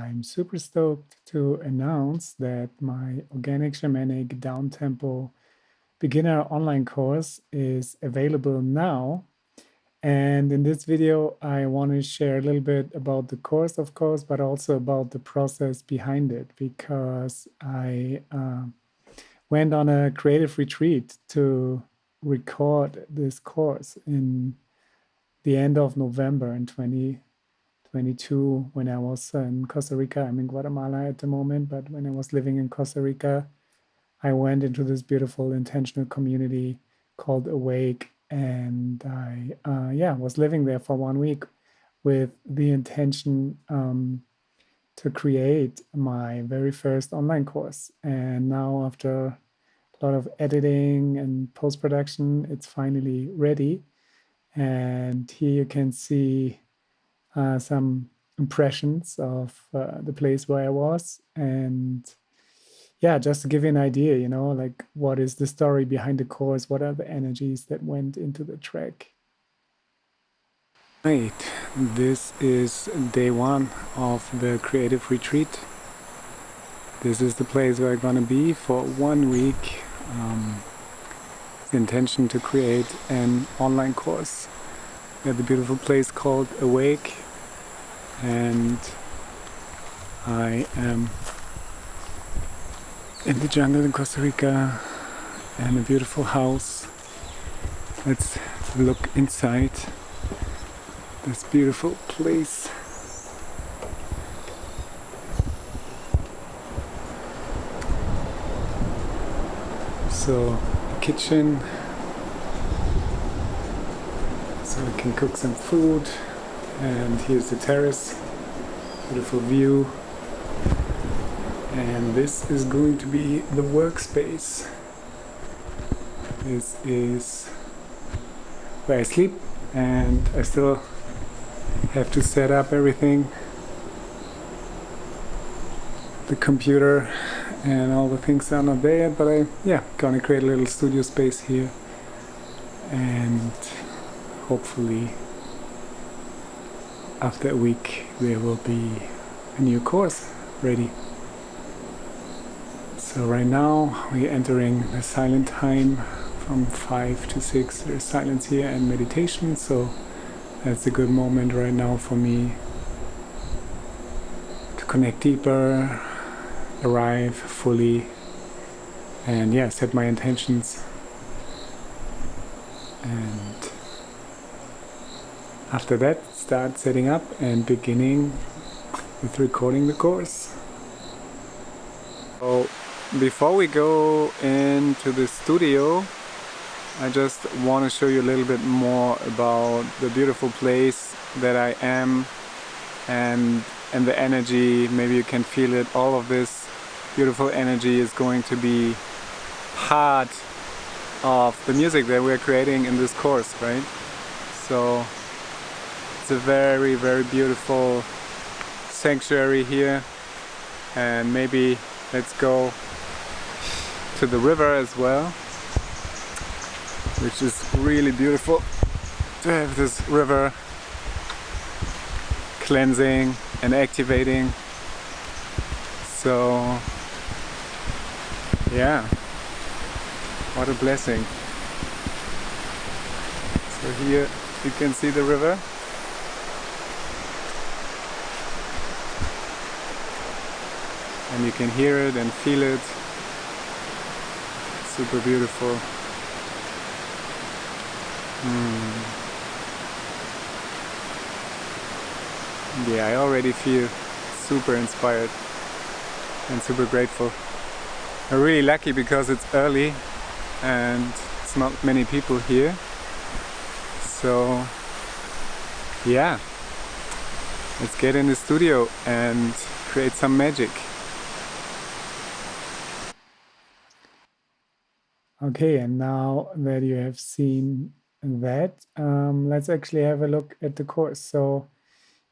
I'm super stoked to announce that my Organic Shamanic Downtempo beginner online course is available now. And in this video, I want to share a little bit about the course, of course, but also about the process behind it, because I went on a creative retreat to record this course in the end of November in 2022 when I was in Costa Rica. I'm in Guatemala at the moment, but when I was living in Costa Rica, I went into this beautiful intentional community called Awake, and I was living there for 1 week with the intention to create my very first online course. And now, after a lot of editing and post-production, it's finally ready. And here you can see some impressions of the place where I was. And yeah, just to give you an idea, like what is the story behind the course? What are the energies that went into the track? Right, this is day one of the creative retreat. This is the place where I'm gonna be for 1 week. The intention to create an online course at the beautiful place called Awake, and I am in the jungle in Costa Rica and a beautiful house. Let's look inside this beautiful place. So, kitchen, so we can cook some food, and here's the terrace, beautiful view, and this is going to be the workspace. This is where I sleep, and I still have to set up everything, the computer and all the things are not there yet, but gonna create a little studio space here, and hopefully after a week there will be a new course ready. So right now we're entering the silent time from 5 to 6. There's silence here and meditation, so that's a good moment right now for me to connect deeper, arrive fully, and set my intentions. And after that, start setting up and beginning with recording the course. So before we go into the studio, I just want to show you a little bit more about the beautiful place that I am, and the energy. Maybe you can feel it. All of this beautiful energy is going to be part of the music that we're creating in this course, right? So it's a very, very beautiful sanctuary here, and maybe let's go to the river as well, which is really beautiful to have this river cleansing and activating. So what a blessing. So here you can see the river, and you can hear it and feel it. Super beautiful. I already feel super inspired and super grateful. I'm really lucky because it's early and it's not many people here. So let's get in the studio and create some magic. Okay, and now that you have seen that, let's actually have a look at the course. So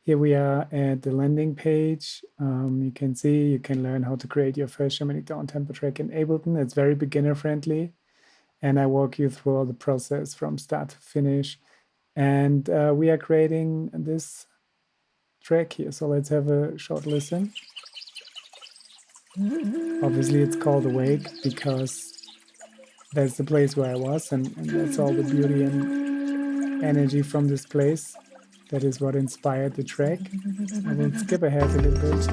here we are at the landing page. You can see you can learn how to create your first Shamanic Downtempo track in Ableton. It's very beginner friendly, and I walk you through all the process from start to finish. And we are creating this track here. So let's have a short listen. Obviously it's called Awake because that's the place where I was, and that's all the beauty and energy from this place. That is what inspired the track. I will skip ahead a little bit.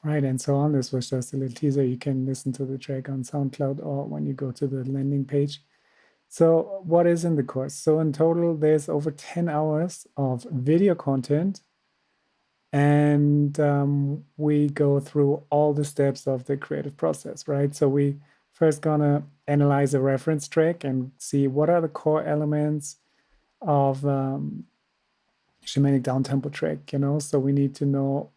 Right, and so on. This was just a little teaser. You can listen to the track on SoundCloud or when you go to the landing page. So what is in the course? So in total, there's over 10 hours of video content, and we go through all the steps of the creative process, right? So we first gonna analyze a reference track and see what are the core elements of Shamanic downtempo track, you know? So we need to know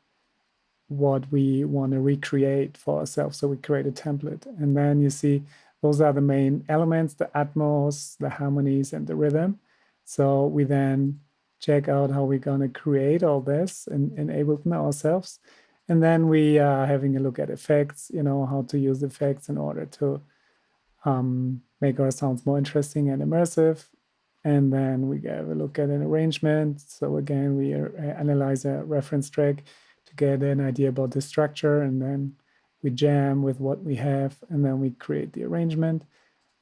what we want to recreate for ourselves. So we create a template. And then you see those are the main elements, the atmos, the harmonies, and the rhythm. So we then check out how we're going to create all this in Ableton ourselves. And then we are having a look at effects, you know, how to use effects in order to make our sounds more interesting and immersive. And then we have a look at an arrangement. So again, we analyze a reference track to get an idea about the structure, and then we jam with what we have, and then we create the arrangement.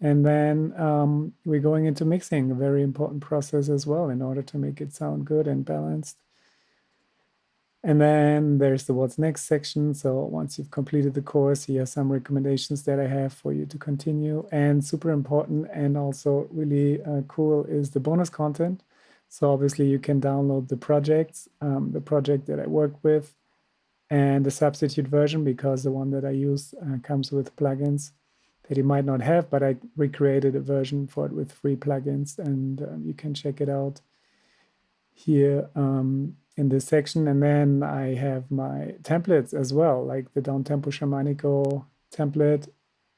And then we're going into mixing, a very important process as well, in order to make it sound good and balanced. And then there's the what's next section. So once you've completed the course, here are some recommendations that I have for you to continue. And super important and also really cool is the bonus content. So obviously you can download the projects, the project that I work with, and the substitute version, because the one that I use comes with plugins that you might not have, but I recreated a version for it with free plugins, and you can check it out here in this section. And then I have my templates as well, like the Downtempo Shamanico template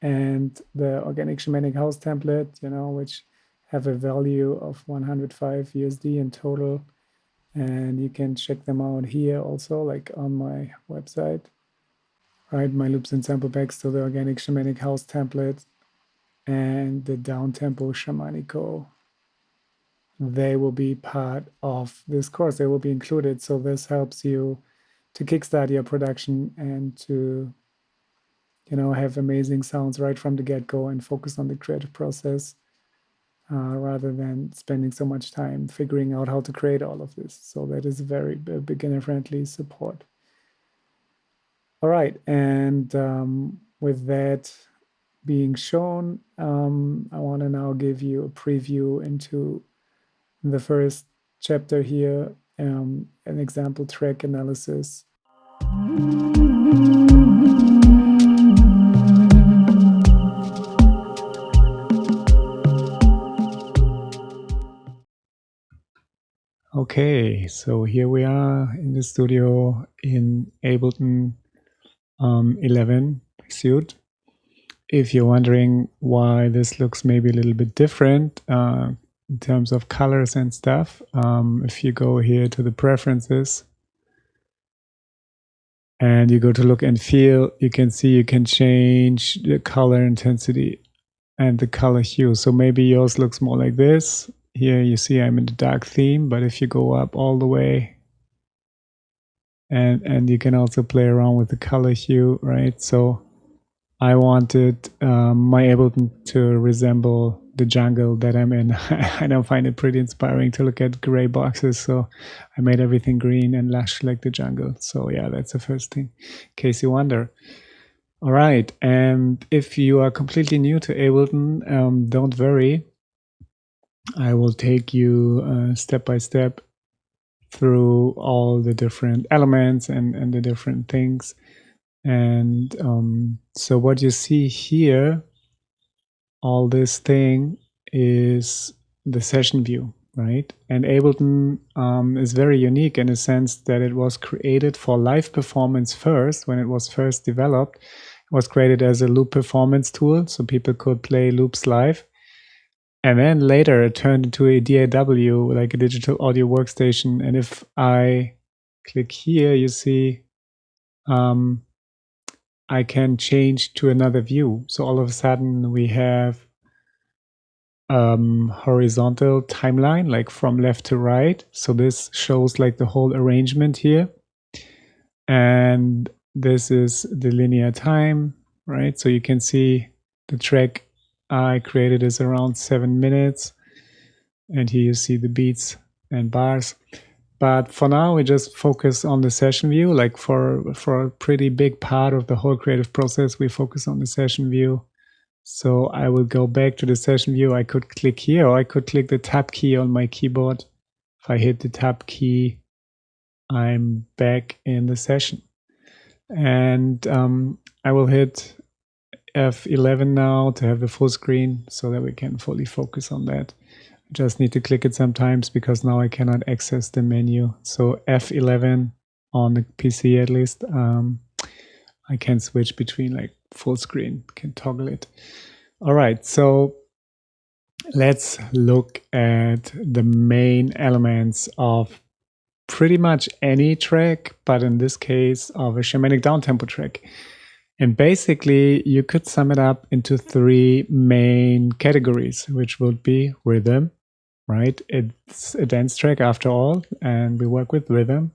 and the Organic Shamanic House template, you know, which have a value of 105 USD in total. And you can check them out here also, like on my website. Right, my loops and sample packs to the Organic Shamanic House template and the Downtempo Shamanico. They will be part of this course. They will be included. So this helps you to kickstart your production and to, you know, have amazing sounds right from the get-go and focus on the creative process. Rather than spending so much time figuring out how to create all of this. So that is a very beginner-friendly support. All right, and with that being shown, I want to now give you a preview into the first chapter here, an example track analysis. Okay, so here we are in the studio in Ableton 11 suite. If you're wondering why this looks maybe a little bit different in terms of colors and stuff, if you go here to the preferences and you go to look and feel, you can see you can change the color intensity and the color hue. So maybe yours looks more like this. Here you see I'm in the dark theme, but if you go up all the way, and you can also play around with the color hue, right? So I wanted my Ableton to resemble the jungle that I'm in. I don't find it pretty inspiring to look at gray boxes, so I made everything green and lush like the jungle. So yeah, that's the first thing, in case you wonder. All right, and if you are completely new to Ableton, don't worry. I will take you step by step through all the different elements and the different things. And so what you see here, all this thing is the session view, right? And Ableton is very unique in a sense that it was created for live performance first. When it was first developed, it was created as a loop performance tool, so people could play loops live. And then later it turned into a DAW, like a digital audio workstation. And if I click here, you see I can change to another view. So all of a sudden we have horizontal timeline, like from left to right. So this shows like the whole arrangement here. And this is the linear time, right? So you can see the track I created is around 7 minutes. And here you see the beats and bars. But for now, we just focus on the session view. Like for a pretty big part of the whole creative process, we focus on the session view. So I will go back to the session view. I could click here, or I could click the tab key on my keyboard. If I hit the tab key, I'm back in the session. And I will hit F11 now to have the full screen so that we can fully focus on that. I just need to click it sometimes because now I cannot access the menu. So F11 on the PC at least. I can switch between like full screen, can toggle it. All right, so let's look at the main elements of pretty much any track, but in this case of a Shamanic Downtempo track. And basically you could sum it up into 3 main categories, which would be rhythm, right? It's a dance track after all, and we work with rhythm.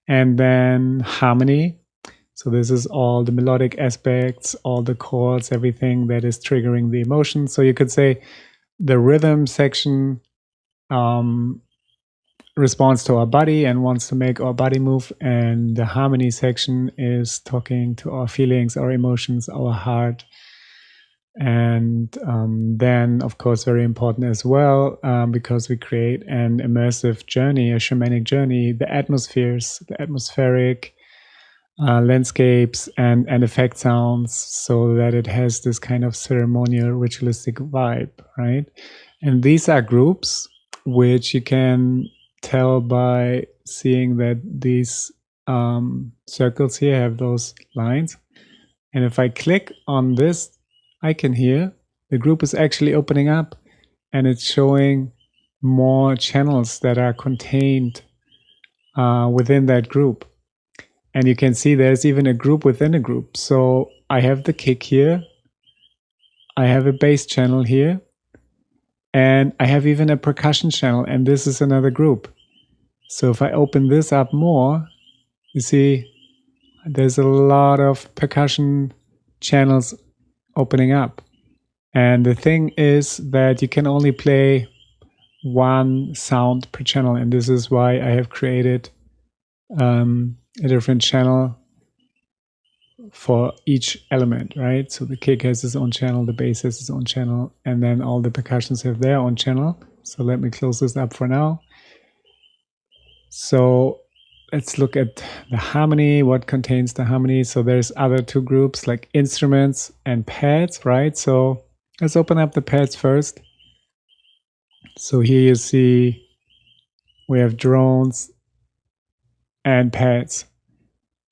And then harmony. So this is all the melodic aspects, all the chords, everything that is triggering the emotion. So you could say the rhythm section responds to our body and wants to make our body move. And the harmony section is talking to our feelings, our emotions, our heart. And then, of course, very important as well, because we create an immersive journey, a shamanic journey, the atmospheres, the atmospheric landscapes and effect sounds, so that it has this kind of ceremonial, ritualistic vibe, right? And these are groups which you can tell by seeing that these circles here have those lines. And if I click on this icon here, the group is actually opening up and it's showing more channels that are contained within that group. And you can see there's even a group within a group. So I have the kick here, I have a bass channel here, and I have even a percussion channel, and this is another group. So if I open this up more, you see there's a lot of percussion channels opening up. And the thing is that you can only play 1 sound per channel, and this is why I have created a different channel for each element, right? So the kick has its own channel, the bass has its own channel, and then all the percussions have their own channel. So let me close this up for now. So let's look at the harmony, what contains the harmony. So there's other 2 groups like instruments and pads, right? So let's open up the pads first. So here you see we have drones and pads.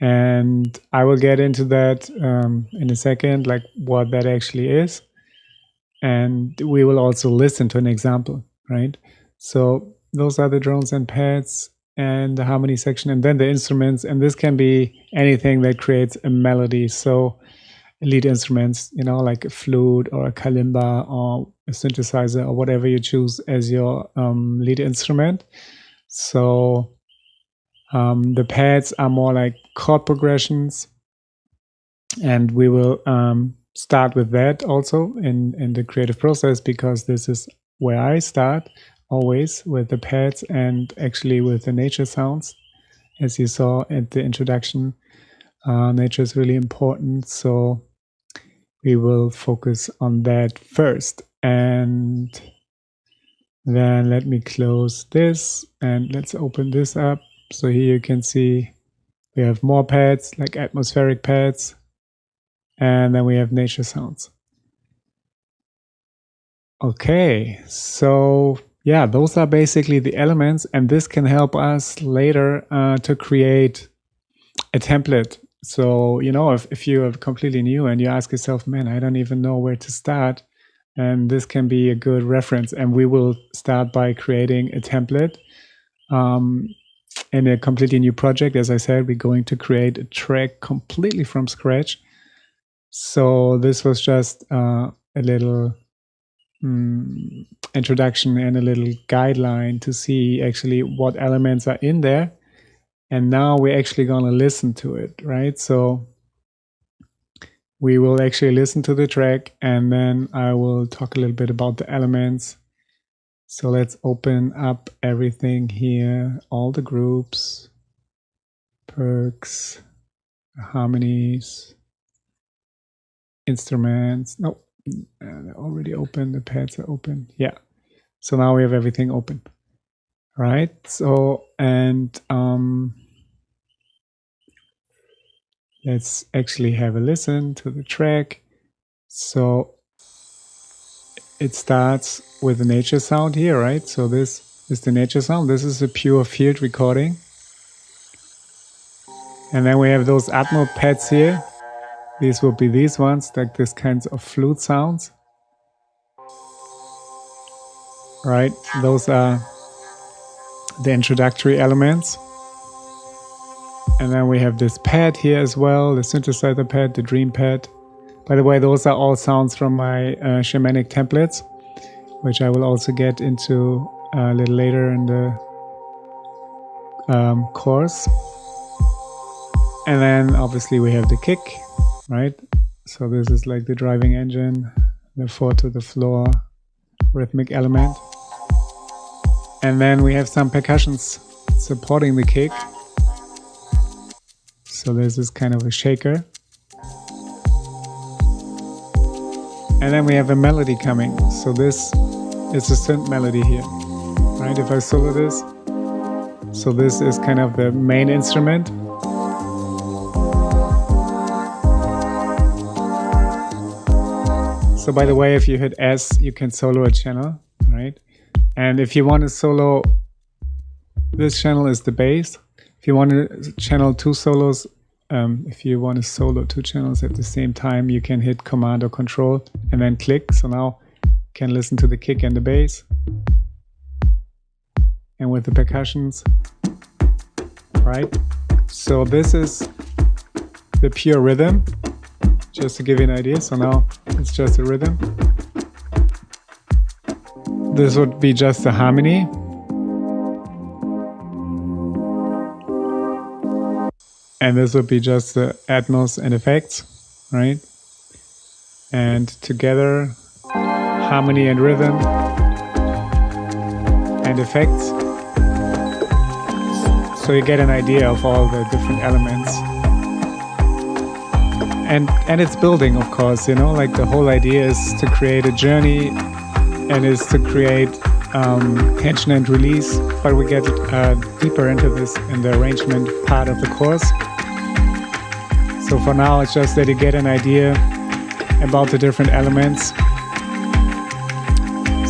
And I will get into that in a second, like what that actually is. And we will also listen to an example, right? So those are the drones and pads and the harmony section, and then the instruments. And this can be anything that creates a melody. So lead instruments, you know, like a flute or a kalimba or a synthesizer or whatever you choose as your lead instrument. So the pads are more like chord progressions, and we will start with that also in the creative process, because this is where I start always, with the pads and actually with the nature sounds. As you saw at the introduction, nature is really important, so we will focus on that first. And then let me close this and let's open this up. So here you can see we have more pads, like atmospheric pads, and then we have nature sounds. Okay, so yeah, those are basically the elements, and this can help us later to create a template. So, you know, if you are completely new and you ask yourself, man, I don't even know where to start, And this can be a good reference. And we will start by creating a template in a completely new project. As I said, we're going to create a track completely from scratch. So this was just a little introduction and a little guideline to see actually what elements are in there. And now we're actually going to listen to it, right? So we will actually listen to the track, and then I will talk a little bit about the elements. So let's open up everything here, all the groups, perks, harmonies, instruments. No, they're already open. The pads are open. Yeah. So now we have everything open. Right. So, and let's actually have a listen to the track. So it starts with the nature sound here, right? So this is the nature sound. This is a pure field recording. And then we have those Atmo pads here. These will be these ones, like this kinds of flute sounds. Right? Those are the introductory elements. And then we have this pad here as well, the synthesizer pad, the dream pad. By the way, those are all sounds from my Shamanic templates, which I will also get into a little later in the course. And then obviously we have the kick, right? So this is like the driving engine, the 4 to the floor rhythmic element. And then we have some percussions supporting the kick. So this is kind of a shaker. And then we have a melody coming. So this is a synth melody here, right? If I solo this, so this is kind of the main instrument. So by the way, if you hit S, you can solo a channel, right? And if you want to solo, this channel is the bass. If you want to channel 2 solos, if you want to solo 2 channels at the same time, you can hit Command or Control and then click. So now you can listen to the kick and the bass. And with the percussions, right? So this is the pure rhythm, just to give you an idea. So now it's just a rhythm. This would be just a harmony. And this would be just the Atmos and effects, right? And together, harmony and rhythm and effects. So you get an idea of all the different elements. And it's building, of course, you know, like the whole idea is to create a journey and is to create tension and release. But we get deeper into this in the arrangement part of the course. So for now, it's just that you get an idea about the different elements.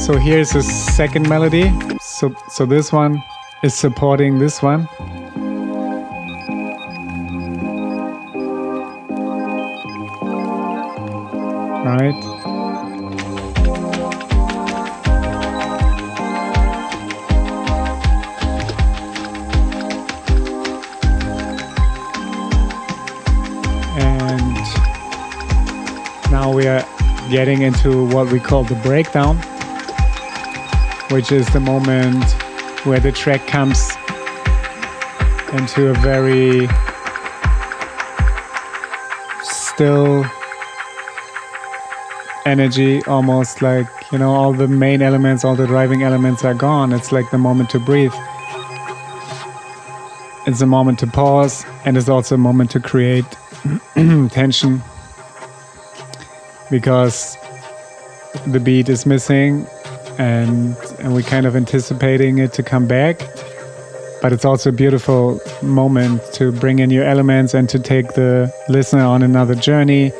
So here's the second melody. So this one is supporting this one. Right. Now we are getting into what we call the breakdown, which is the moment where the track comes into a very still energy, almost like, you know, all the main elements, all the driving elements are gone. It's like the moment to breathe. It's a moment to pause, and it's also a moment to create tension, because the beat is missing and we're kind of anticipating it to come back. But it's also a beautiful moment to bring in your elements and to take the listener on another journey.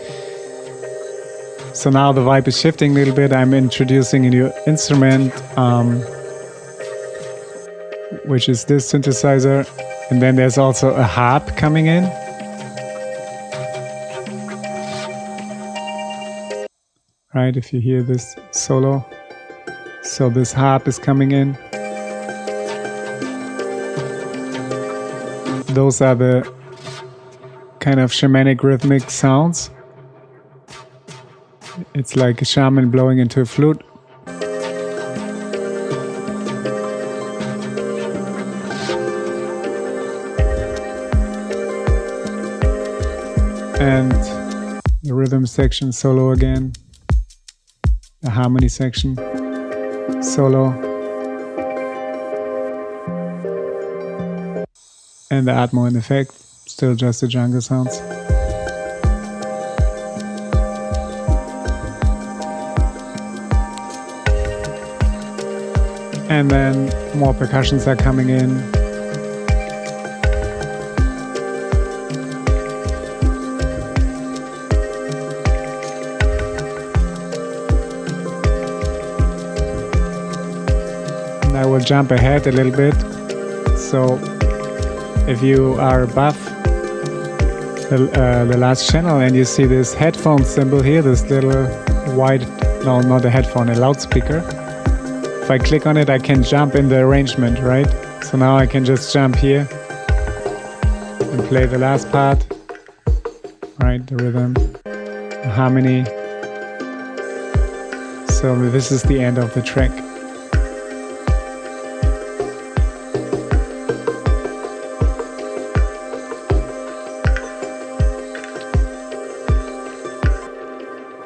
So now the vibe is shifting a little bit. I'm introducing a new instrument, which is this synthesizer. And then there's also a harp coming in. right? If you hear this solo. So this harp is coming in. Those are the kind of shamanic rhythmic sounds. It's like a shaman blowing into a flute. And the rhythm section solo again. The harmony section solo. And the Atmo in effect, still just the jungle sounds. And then more percussions are coming in. And I will jump ahead a little bit. So if you are above the last channel and you see this headphone symbol here, this little white, no, not a headphone, a loudspeaker. If I click on it, I can jump in the arrangement, right? So now I can just jump here and play the last part, right? The rhythm, the harmony. So this is the end of the track.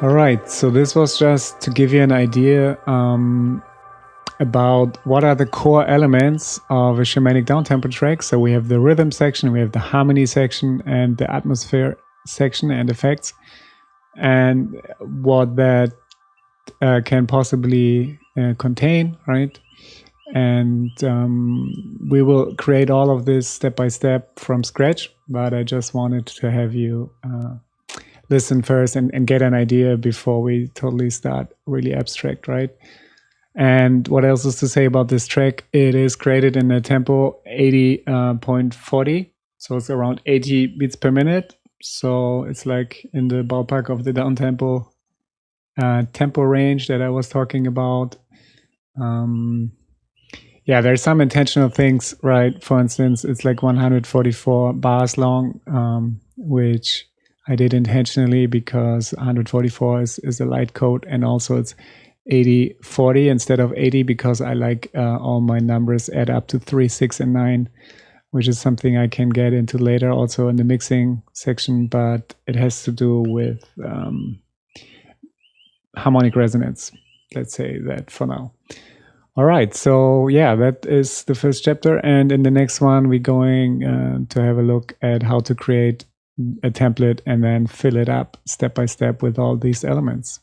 Alright, so this was just to give you an idea about what are the core elements of a shamanic downtempo track. So we have the rhythm section, we have the harmony section, and the atmosphere section and effects, and what that can possibly contain, right? And we will create all of this step by step from scratch, but I just wanted to have you listen first and get an idea before we totally start really abstract, right? And what else is to say about this track? It is created in a tempo 80.40, so it's around 80 beats per minute. So it's like in the ballpark of the downtempo tempo range that I was talking about. Yeah, there's some intentional things, right? For instance, it's like 144 bars long, which I did intentionally because 144 is a light code, and also it's 80-40 instead of 80 because I like all my numbers add up to 3, 6, and 9, which is something I can get into later also in the mixing section, but it has to do with harmonic resonance. Let's say that for now. All right, so yeah, that is the first chapter, and in the next one we're going to have a look at how to create a template and then fill it up step by step with all these elements.